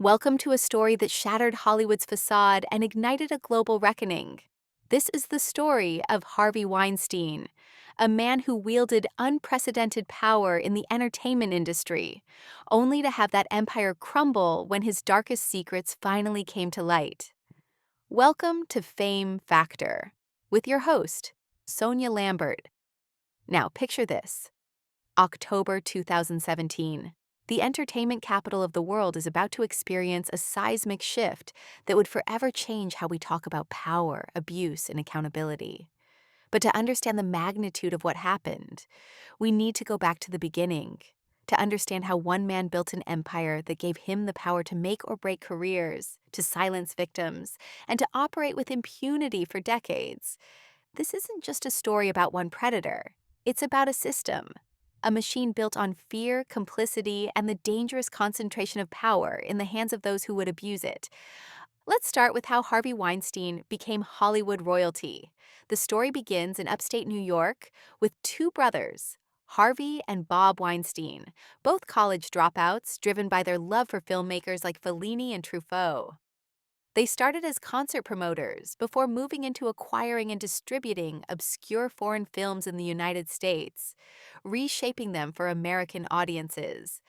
Welcome to a story that shattered Hollywood's facade and ignited a global reckoning. This is the story of Harvey Weinstein, a man who wielded unprecedented power in the entertainment industry, only to have that empire crumble when his darkest secrets finally came to light. Welcome to Fame Factor, with your host, Sonia Lambert. Now picture this. October 2017. The entertainment capital of the world is about to experience a seismic shift that would forever change how we talk about power, abuse, and accountability. But to understand the magnitude of what happened, we need to go back to the beginning, to understand how one man built an empire that gave him the power to make or break careers, to silence victims, and to operate with impunity for decades. This isn't just a story about one predator. It's about a system. A machine built on fear, complicity, and the dangerous concentration of power in the hands of those who would abuse it. Let's start with how Harvey Weinstein became Hollywood royalty. The story begins in upstate New York with two brothers, Harvey and Bob Weinstein, both college dropouts driven by their love for filmmakers like Fellini and Truffaut. They started as concert promoters before moving into acquiring and distributing obscure foreign films in the United States, reshaping them for American audiences.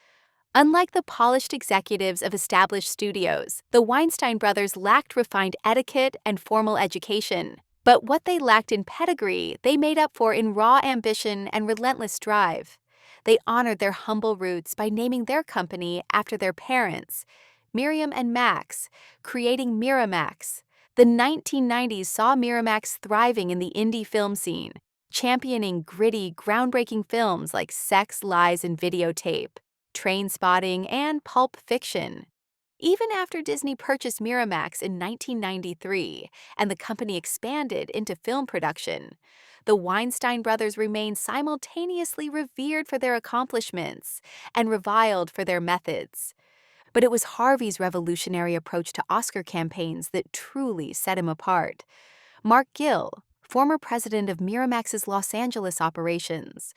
Unlike the polished executives of established studios, the Weinstein brothers lacked refined etiquette and formal education. But what they lacked in pedigree, they made up for in raw ambition and relentless drive. They honored their humble roots by naming their company after their parents, Miriam and Max, creating Miramax. The 1990s saw Miramax thriving in the indie film scene, championing gritty, groundbreaking films like Sex, Lies, and Videotape, Trainspotting, and Pulp Fiction. Even after Disney purchased Miramax in 1993 and the company expanded into film production, the Weinstein brothers remained simultaneously revered for their accomplishments and reviled for their methods. But it was Harvey's revolutionary approach to Oscar campaigns that truly set him apart. Mark Gill, former president of Miramax's Los Angeles operations,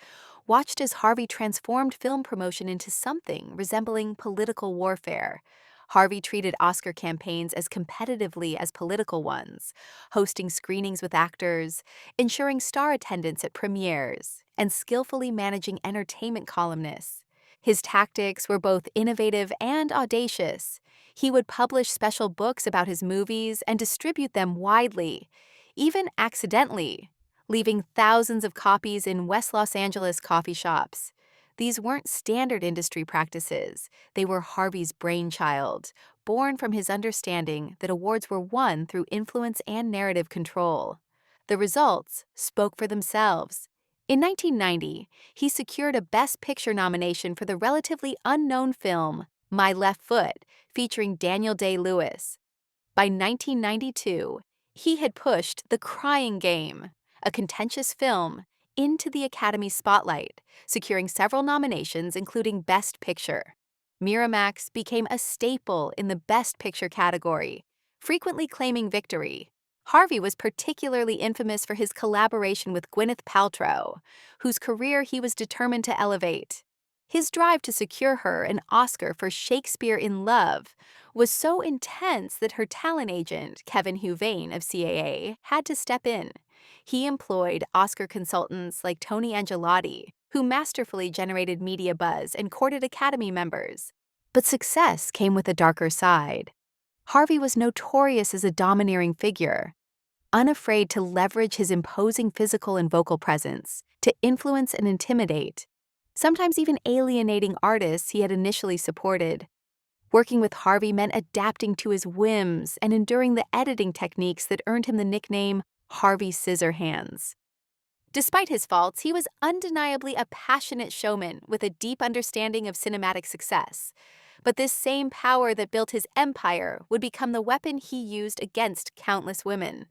watched as Harvey transformed film promotion into something resembling political warfare. Harvey treated Oscar campaigns as competitively as political ones, hosting screenings with actors, ensuring star attendance at premieres, and skillfully managing entertainment columnists. His tactics were both innovative and audacious. He would publish special books about his movies and distribute them widely, even accidentally, leaving thousands of copies in West Los Angeles coffee shops. These weren't standard industry practices. They were Harvey's brainchild, born from his understanding that awards were won through influence and narrative control. The results spoke for themselves. In 1990, he secured a Best Picture nomination for the relatively unknown film My Left Foot, featuring Daniel Day-Lewis. By 1992, he had pushed The Crying Game, a contentious film, into the Academy spotlight, securing several nominations including Best Picture. Miramax became a staple in the Best Picture category, frequently claiming victory. Harvey was particularly infamous for his collaboration with Gwyneth Paltrow, whose career he was determined to elevate. His drive to secure her an Oscar for Shakespeare in Love was so intense that her talent agent, Kevin Huvane of CAA, had to step in. He employed Oscar consultants like Tony Angelotti, who masterfully generated media buzz and courted Academy members. But success came with a darker side. Harvey was notorious as a domineering figure, unafraid to leverage his imposing physical and vocal presence to influence and intimidate, sometimes even alienating artists he had initially supported. Working with Harvey meant adapting to his whims and enduring the editing techniques that earned him the nickname Harvey Scissorhands. Despite his faults, he was undeniably a passionate showman with a deep understanding of cinematic success. But this same power that built his empire would become the weapon he used against countless women.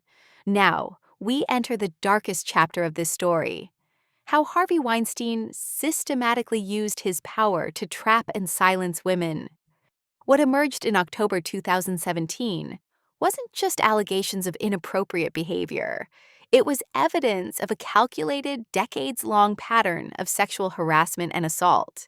Now, we enter the darkest chapter of this story. How Harvey Weinstein systematically used his power to trap and silence women. What emerged in October 2017 wasn't just allegations of inappropriate behavior. It was evidence of a calculated, decades-long pattern of sexual harassment and assault.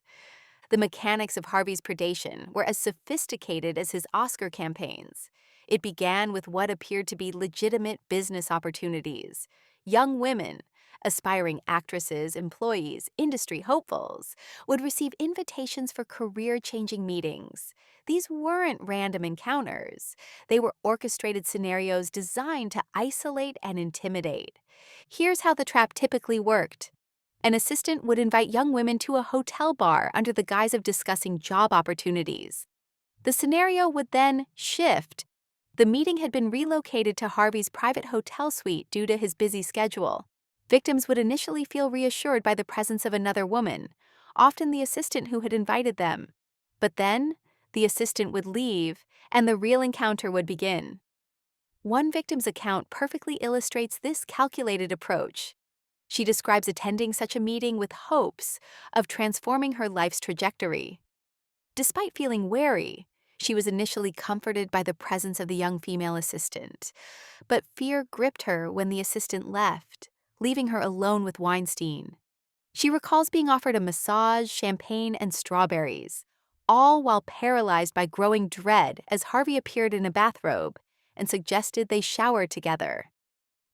The mechanics of Harvey's predation were as sophisticated as his Oscar campaigns. It began with what appeared to be legitimate business opportunities. Young women, aspiring actresses, employees, industry hopefuls, would receive invitations for career-changing meetings. These weren't random encounters. They were orchestrated scenarios designed to isolate and intimidate. Here's how the trap typically worked. An assistant would invite young women to a hotel bar under the guise of discussing job opportunities. The scenario would then shift. The meeting had been relocated to Harvey's private hotel suite due to his busy schedule. Victims would initially feel reassured by the presence of another woman, often the assistant who had invited them. But then, the assistant would leave, and the real encounter would begin. One victim's account perfectly illustrates this calculated approach. She describes attending such a meeting with hopes of transforming her life's trajectory. Despite feeling wary, she was initially comforted by the presence of the young female assistant, but fear gripped her when the assistant left, leaving her alone with Weinstein. She recalls being offered a massage, champagne, and strawberries, all while paralyzed by growing dread as Harvey appeared in a bathrobe and suggested they shower together.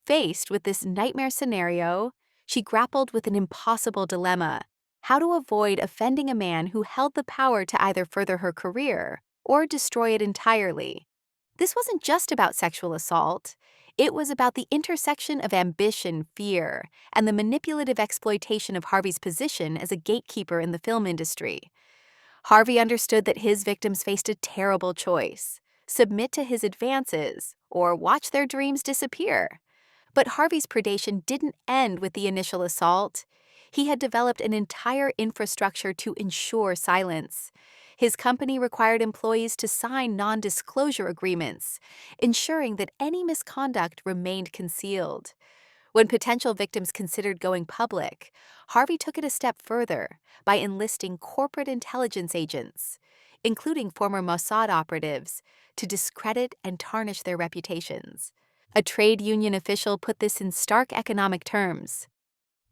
Faced with this nightmare scenario, she grappled with an impossible dilemma: how to avoid offending a man who held the power to either further her career or destroy it entirely. This wasn't just about sexual assault. It was about the intersection of ambition, fear, and the manipulative exploitation of Harvey's position as a gatekeeper in the film industry. Harvey understood that his victims faced a terrible choice: submit to his advances or watch their dreams disappear. But Harvey's predation didn't end with the initial assault. He had developed an entire infrastructure to ensure silence. His company required employees to sign non-disclosure agreements, ensuring that any misconduct remained concealed. When potential victims considered going public, Harvey took it a step further by enlisting corporate intelligence agents, including former Mossad operatives, to discredit and tarnish their reputations. A trade union official put this in stark economic terms.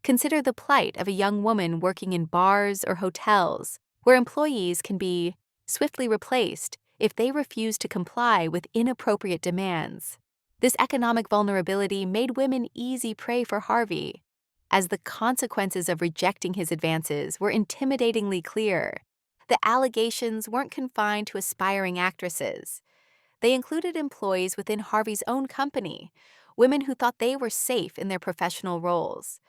Consider the plight of a young woman working in bars or hotels, where employees can be swiftly replaced if they refuse to comply with inappropriate demands. This economic vulnerability made women easy prey for Harvey, as the consequences of rejecting his advances were intimidatingly clear. The allegations weren't confined to aspiring actresses. They included employees within Harvey's own company, women who thought they were safe in their professional roles.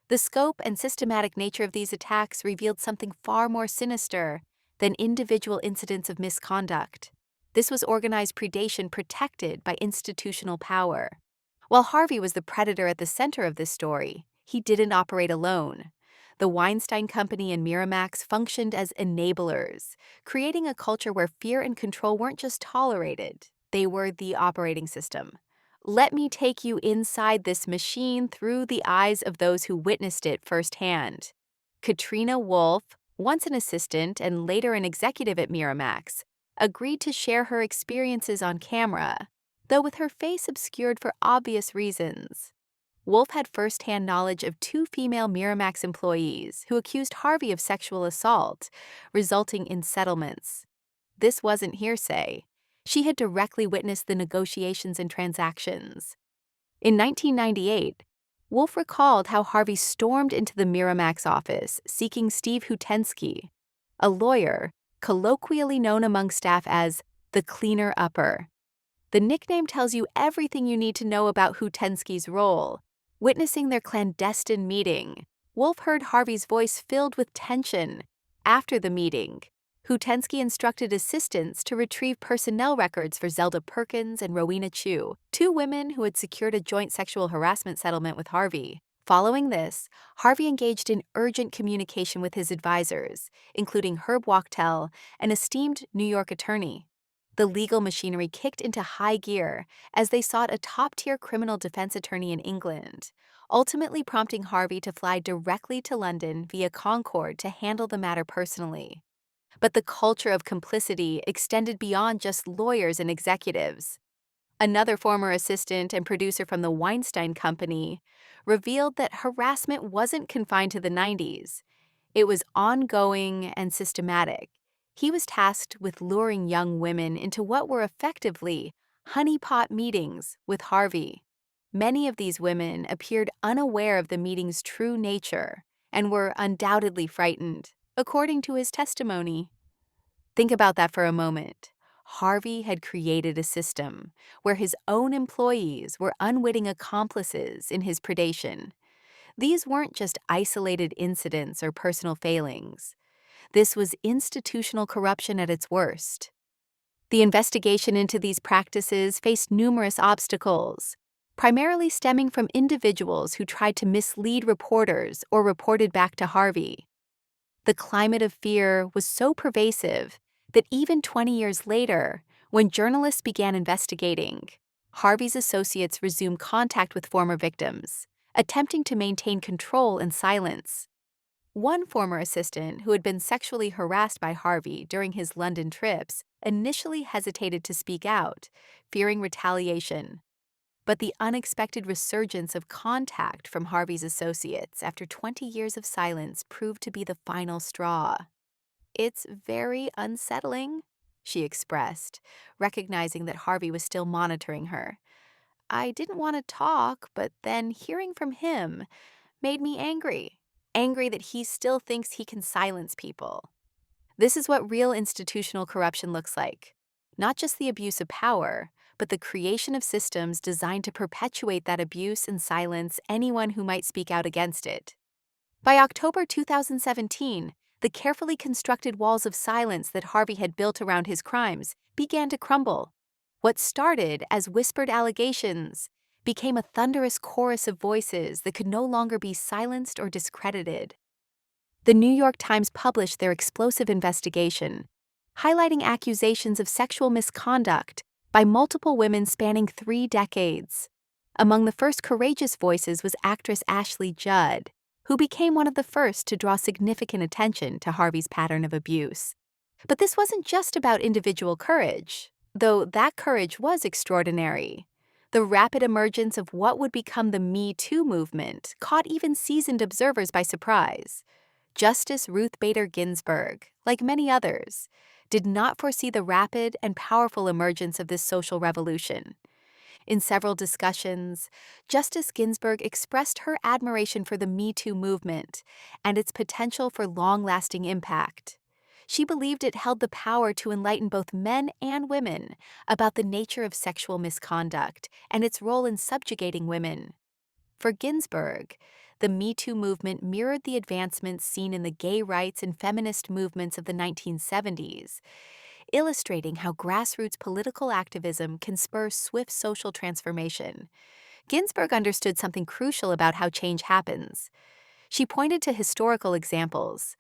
The scope and systematic nature of these attacks revealed something far more sinister than individual incidents of misconduct. This was organized predation protected by institutional power. While Harvey was the predator at the center of this story, he didn't operate alone. The Weinstein Company and Miramax functioned as enablers, creating a culture where fear and control weren't just tolerated, they were the operating system. Let me take you inside this machine through the eyes of those who witnessed it firsthand. Katrina Wolf, once an assistant and later an executive at Miramax, agreed to share her experiences on camera, though with her face obscured for obvious reasons. Wolf had first-hand knowledge of two female Miramax employees who accused Harvey of sexual assault, resulting in settlements. This wasn't hearsay. She had directly witnessed the negotiations and transactions. In 1998, Wolf recalled how Harvey stormed into the Miramax office seeking Steve Hutensky, a lawyer colloquially known among staff as the cleaner upper. The nickname tells you everything you need to know about Hutensky's role. Witnessing their clandestine meeting, Wolf heard Harvey's voice filled with tension. After the meeting, Hutensky instructed assistants to retrieve personnel records for Zelda Perkins and Rowena Chu, two women who had secured a joint sexual harassment settlement with Harvey. Following this, Harvey engaged in urgent communication with his advisors, including Herb Wachtel, an esteemed New York attorney. The legal machinery kicked into high gear as they sought a top-tier criminal defense attorney in England, ultimately prompting Harvey to fly directly to London via Concorde to handle the matter personally. But the culture of complicity extended beyond just lawyers and executives. Another former assistant and producer from the Weinstein Company revealed that harassment wasn't confined to the 90s. It was ongoing and systematic. He was tasked with luring young women into what were effectively honeypot meetings with Harvey. Many of these women appeared unaware of the meeting's true nature and were undoubtedly frightened, according to his testimony. Think about that for a moment. Harvey had created a system where his own employees were unwitting accomplices in his predation. These weren't just isolated incidents or personal failings. This was institutional corruption at its worst. The investigation into these practices faced numerous obstacles, primarily stemming from individuals who tried to mislead reporters or reported back to Harvey. The climate of fear was so pervasive that even 20 years later, when journalists began investigating, Harvey's associates resumed contact with former victims, attempting to maintain control and silence. One former assistant who had been sexually harassed by Harvey during his London trips initially hesitated to speak out, fearing retaliation. But the unexpected resurgence of contact from Harvey's associates after 20 years of silence proved to be the final straw. "It's very unsettling," she expressed, recognizing that Harvey was still monitoring her. "I didn't want to talk, but then hearing from him made me angry. Angry that he still thinks he can silence people." This is what real institutional corruption looks like. Not just the abuse of power, but the creation of systems designed to perpetuate that abuse and silence anyone who might speak out against it. By October 2017, the carefully constructed walls of silence that Harvey had built around his crimes began to crumble. What started as whispered allegations became a thunderous chorus of voices that could no longer be silenced or discredited. The New York Times published their explosive investigation, highlighting accusations of sexual misconduct by multiple women spanning 3 decades. Among the first courageous voices was actress Ashley Judd, who became one of the first to draw significant attention to Harvey's pattern of abuse. But this wasn't just about individual courage, though that courage was extraordinary. The rapid emergence of what would become the Me Too movement caught even seasoned observers by surprise. Justice Ruth Bader Ginsburg, like many others, did not foresee the rapid and powerful emergence of this social revolution. In several discussions, Justice Ginsburg expressed her admiration for the Me Too movement and its potential for long-lasting impact. She believed it held the power to enlighten both men and women about the nature of sexual misconduct and its role in subjugating women. For Ginsburg, the Me Too movement mirrored the advancements seen in the gay rights and feminist movements of the 1970s, illustrating how grassroots political activism can spur swift social transformation. Ginsburg understood something crucial about how change happens. She pointed to historical examples,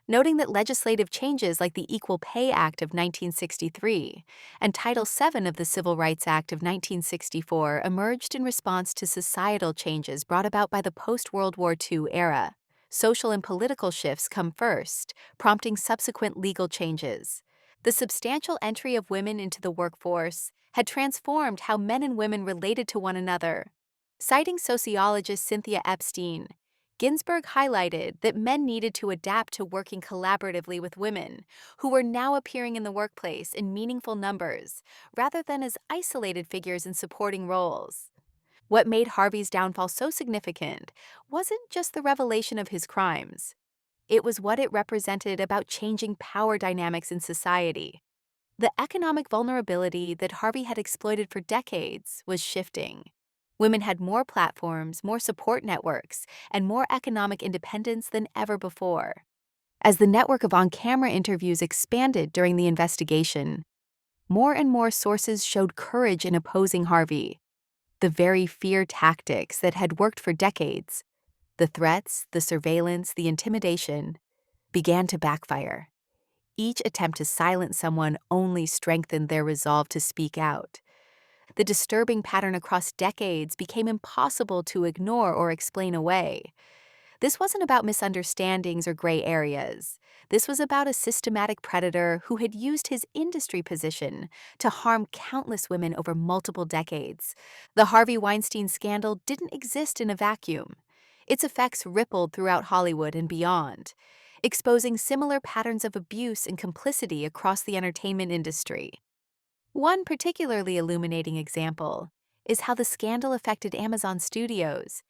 noting that legislative changes like the Equal Pay Act of 1963 and Title VII of the Civil Rights Act of 1964 emerged in response to societal changes brought about by the post-World War II era. Social and political shifts come first, prompting subsequent legal changes. The substantial entry of women into the workforce had transformed how men and women related to one another. Citing sociologist Cynthia Epstein, Ginsburg highlighted that men needed to adapt to working collaboratively with women, who were now appearing in the workplace in meaningful numbers, rather than as isolated figures in supporting roles. What made Harvey's downfall so significant wasn't just the revelation of his crimes. It was what it represented about changing power dynamics in society. The economic vulnerability that Harvey had exploited for decades was shifting. Women had more platforms, more support networks, and more economic independence than ever before. As the network of on-camera interviews expanded during the investigation, more and more sources showed courage in opposing Harvey. The very fear tactics that had worked for decades, the threats, the surveillance, the intimidation, began to backfire. Each attempt to silence someone only strengthened their resolve to speak out. The disturbing pattern across decades became impossible to ignore or explain away. This wasn't about misunderstandings or gray areas. This was about a systematic predator who had used his industry position to harm countless women over multiple decades. The Harvey Weinstein scandal didn't exist in a vacuum. Its effects rippled throughout Hollywood and beyond. exposing similar patterns of abuse and complicity across the entertainment industry. One particularly illuminating example is how the scandal affected Amazon Studios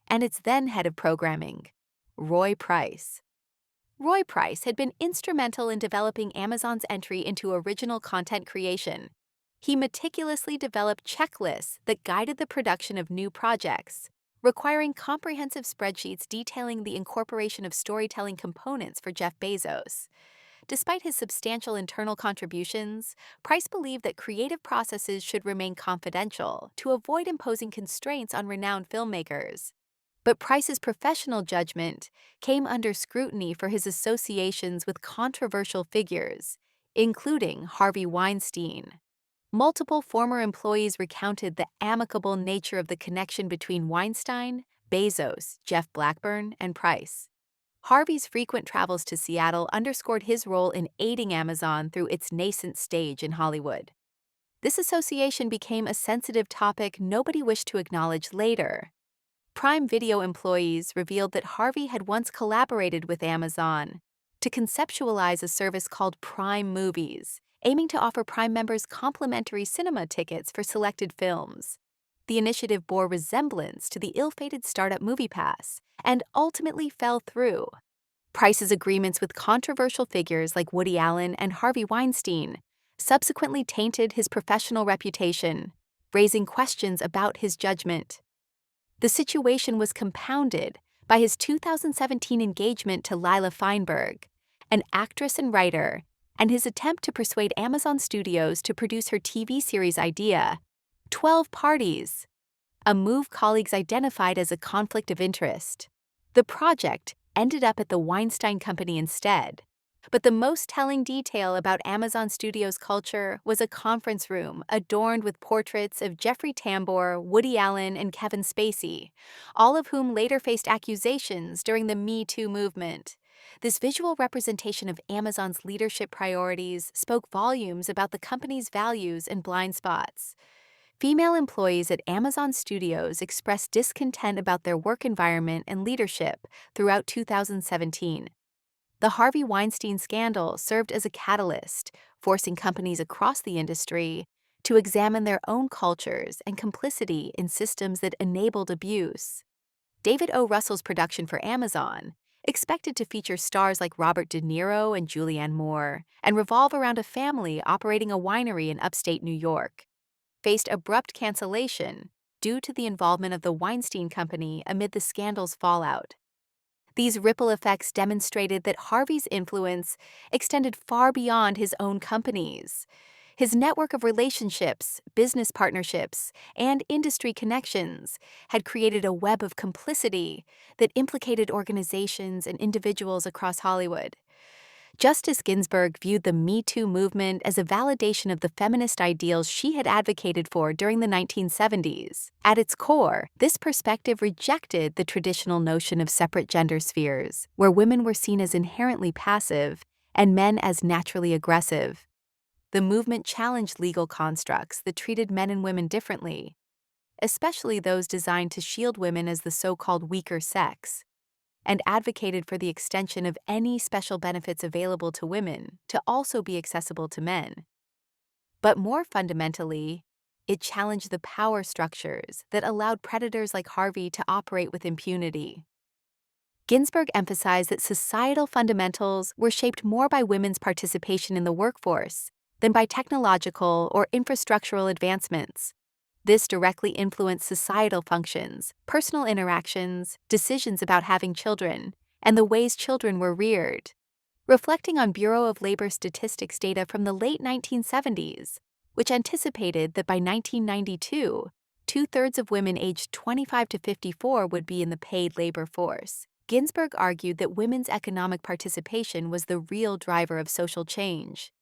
and its then head of programming, Roy Price. Roy Price had been instrumental in developing Amazon's entry into original content creation. He meticulously developed checklists that guided the production of new projects, requiring comprehensive spreadsheets detailing the incorporation of storytelling components for Jeff Bezos. Despite his substantial internal contributions, Price believed that creative processes should remain confidential to avoid imposing constraints on renowned filmmakers. But Price's professional judgment came under scrutiny for his associations with controversial figures, including Harvey Weinstein. Multiple former employees recounted the amicable nature of the connection between Weinstein, Bezos, Jeff Blackburn, and Price. Harvey's frequent travels to Seattle underscored his role in aiding Amazon through its nascent stage in Hollywood. This association became a sensitive topic nobody wished to acknowledge later. Prime Video employees revealed that Harvey had once collaborated with Amazon to conceptualize a service called Prime Movies, aiming to offer Prime members complimentary cinema tickets for selected films. The initiative bore resemblance to the ill-fated startup MoviePass and ultimately fell through. Price's agreements with controversial figures like Woody Allen and Harvey Weinstein subsequently tainted his professional reputation, raising questions about his judgment. The situation was compounded by his 2017 engagement to Lila Feinberg, an actress and writer, and his attempt to persuade Amazon Studios to produce her TV series idea, 12 Parties, a move colleagues identified as a conflict of interest. The project ended up at the Weinstein Company instead. But the most telling detail about Amazon Studios' culture was a conference room adorned with portraits of Jeffrey Tambor, Woody Allen, and Kevin Spacey, all of whom later faced accusations during the Me Too movement. This visual representation of Amazon's leadership priorities spoke volumes about the company's values and blind spots. Female employees at Amazon Studios expressed discontent about their work environment and leadership throughout 2017. The Harvey Weinstein scandal served as a catalyst, forcing companies across the industry to examine their own cultures and complicity in systems that enabled abuse. David O. Russell's production for Amazon, expected to feature stars like Robert De Niro and Julianne Moore and revolve around a family operating a winery in upstate New York, faced abrupt cancellation due to the involvement of the Weinstein Company amid the scandal's fallout. These ripple effects demonstrated that Harvey's influence extended far beyond his own companies. His network of relationships, business partnerships, and industry connections had created a web of complicity that implicated organizations and individuals across Hollywood. Justice Ginsburg viewed the Me Too movement as a validation of the feminist ideals she had advocated for during the 1970s. At its core, this perspective rejected the traditional notion of separate gender spheres, where women were seen as inherently passive and men as naturally aggressive. The movement challenged legal constructs that treated men and women differently, especially those designed to shield women as the so-called weaker sex, and advocated for the extension of any special benefits available to women to also be accessible to men. But more fundamentally, it challenged the power structures that allowed predators like Harvey to operate with impunity. Ginsburg emphasized that societal fundamentals were shaped more by women's participation in the workforce than by technological or infrastructural advancements. This directly influenced societal functions, personal interactions, decisions about having children, and the ways children were reared. Reflecting on Bureau of Labor Statistics data from the late 1970s, which anticipated that by 1992, 2/3 of women aged 25 to 54 would be in the paid labor force, Ginsburg argued that women's economic participation was the real driver of social change.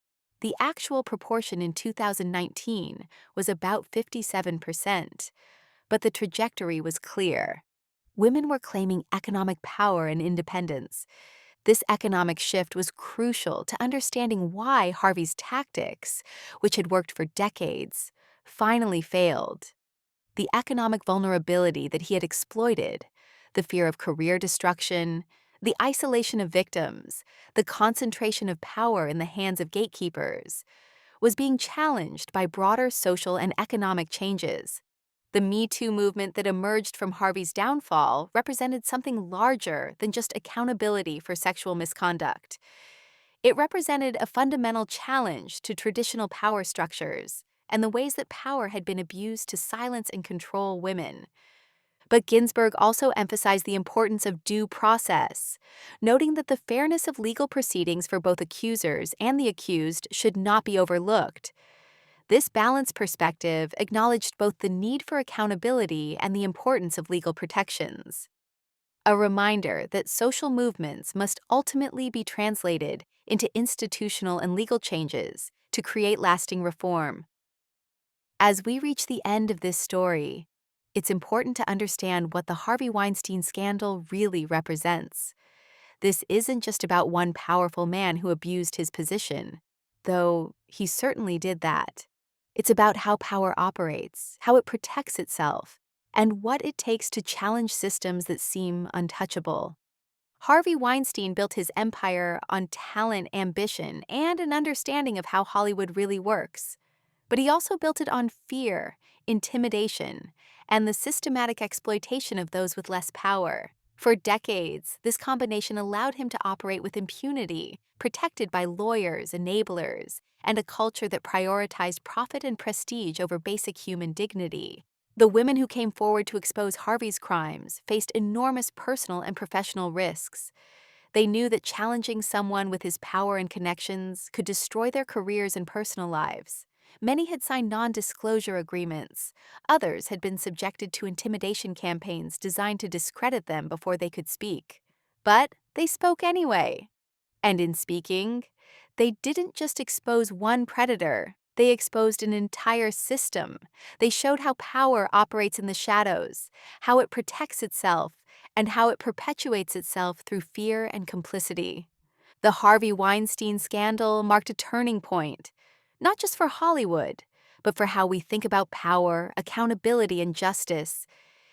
The actual proportion in 2019 was about 57%, but the trajectory was clear. Women were claiming economic power and independence. This economic shift was crucial to understanding why Harvey's tactics, which had worked for decades, finally failed. The economic vulnerability that he had exploited, the fear of career destruction, The isolation of victims, the concentration of power in the hands of gatekeepers, was being challenged by broader social and economic changes. The Me Too movement that emerged from Harvey's downfall represented something larger than just accountability for sexual misconduct. It represented a fundamental challenge to traditional power structures and the ways that power had been abused to silence and control women. But Ginsburg also emphasized the importance of due process, noting that the fairness of legal proceedings for both accusers and the accused should not be overlooked. This balanced perspective acknowledged both the need for accountability and the importance of legal protections. A reminder that social movements must ultimately be translated into institutional and legal changes to create lasting reform. As we reach the end of this story, it's important to understand what the Harvey Weinstein scandal really represents. This isn't just about one powerful man who abused his position, though he certainly did that. It's about how power operates, how it protects itself, and what it takes to challenge systems that seem untouchable. Harvey Weinstein built his empire on talent, ambition, and an understanding of how Hollywood really works. But he also built it on fear, intimidation, and the systematic exploitation of those with less power. For decades, this combination allowed him to operate with impunity, protected by lawyers, enablers, and a culture that prioritized profit and prestige over basic human dignity. The women who came forward to expose Harvey's crimes faced enormous personal and professional risks. They knew that challenging someone with his power and connections could destroy their careers and personal lives. Many had signed non-disclosure agreements. Others had been subjected to intimidation campaigns designed to discredit them before they could speak. But they spoke anyway. And in speaking, they didn't just expose one predator. They exposed an entire system. They showed how power operates in the shadows, how it protects itself, and how it perpetuates itself through fear and complicity. The Harvey Weinstein scandal marked a turning point, not just for Hollywood, but for how we think about power, accountability, and justice.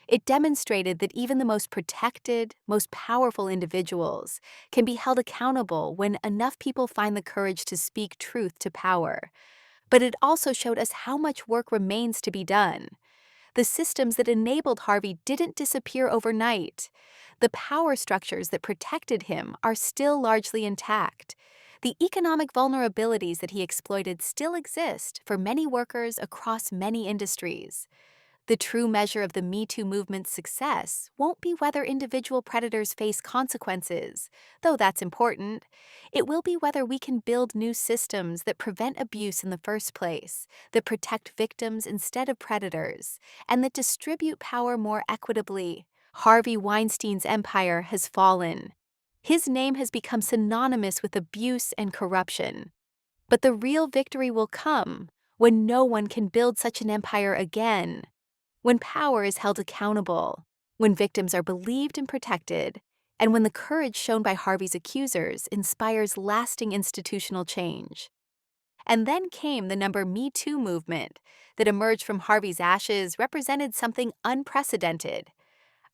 It demonstrated that even the most protected, most powerful individuals can be held accountable when enough people find the courage to speak truth to power. But it also showed us how much work remains to be done. The systems that enabled Harvey didn't disappear overnight. The power structures that protected him are still largely intact. The economic vulnerabilities that he exploited still exist for many workers across many industries. The true measure of the Me Too movement's success won't be whether individual predators face consequences, though that's important. It will be whether we can build new systems that prevent abuse in the first place, that protect victims instead of predators, and that distribute power more equitably. Harvey Weinstein's empire has fallen. His name has become synonymous with abuse and corruption. But the real victory will come when no one can build such an empire again. When power is held accountable, when victims are believed and protected, and when the courage shown by Harvey's accusers inspires lasting institutional change. And then came the Me Too movement that emerged from Harvey's ashes represented something unprecedented,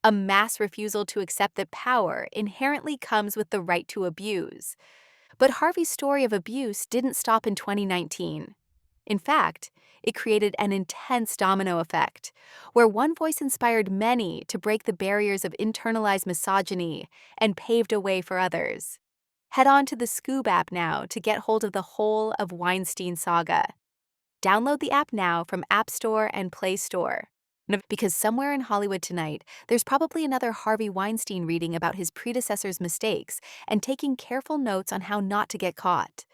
a mass refusal to accept that power inherently comes with the right to abuse. But Harvey's story of abuse didn't stop in 2019. In fact, it created an intense domino effect, where one voice inspired many to break the barriers of internalized misogyny and paved a way for others. Head on to the Skoob app now to get hold of the whole of Weinstein saga. Download the app now from App Store and Play Store. Because somewhere in Hollywood tonight, there's probably another Harvey Weinstein reading about his predecessor's mistakes and taking careful notes on how not to get caught.